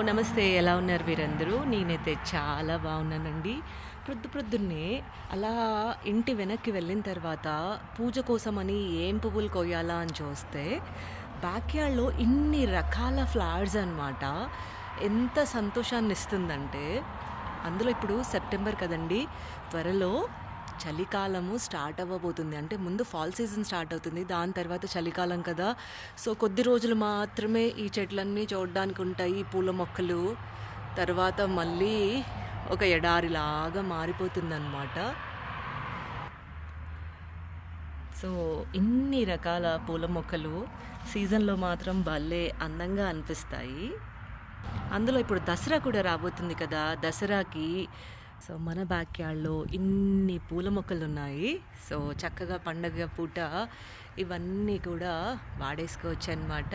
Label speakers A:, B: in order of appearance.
A: నమస్తే. ఎలా ఉన్నారు మీరందరూ? నేనైతే చాలా బాగున్నానండి. ప్రొద్దున్నే అలా ఇంటి వెనక్కి వెళ్ళిన తర్వాత పూజ కోసమని ఏం పువ్వులు కొయ్యాలా అని చూస్తే బ్యాక్‌యార్డ్‌లో ఇన్ని రకాల ఫ్లవర్స్ అనమాట. ఎంత సంతోషాన్నిస్తుందంటే, అందులో ఇప్పుడు సెప్టెంబర్ కదండీ! త్వరలో చలికాలము స్టార్ట్ అవ్వబోతుంది. అంటే ముందు ఫాల్ సీజన్ స్టార్ట్ అవుతుంది. దాని తర్వాత చలికాలం కదా! సో, కొద్ది రోజులు మాత్రమే ఈ చెట్లన్నీ చూడడానికి ఉంటాయి. ఈ పూల మొక్కలు. తర్వాత మళ్ళీ ఒక ఎడారిలాగా మారిపోతుందనమాట. సో, ఇన్ని రకాల పూల మొక్కలు సీజన్‌లో మాత్రం భలే అందంగా అనిపిస్తాయి. అందులో ఇప్పుడు దసరా కూడా రాబోతుంది కదా! దసరాకి సో, మన బ్యాక్‌యార్డ్‌లో ఇన్ని పూల మొక్కలున్నాయి. సో, చక్కగా పండగ పూట ఇవన్నీ కూడా వాడేసుకోవచ్చనమాట.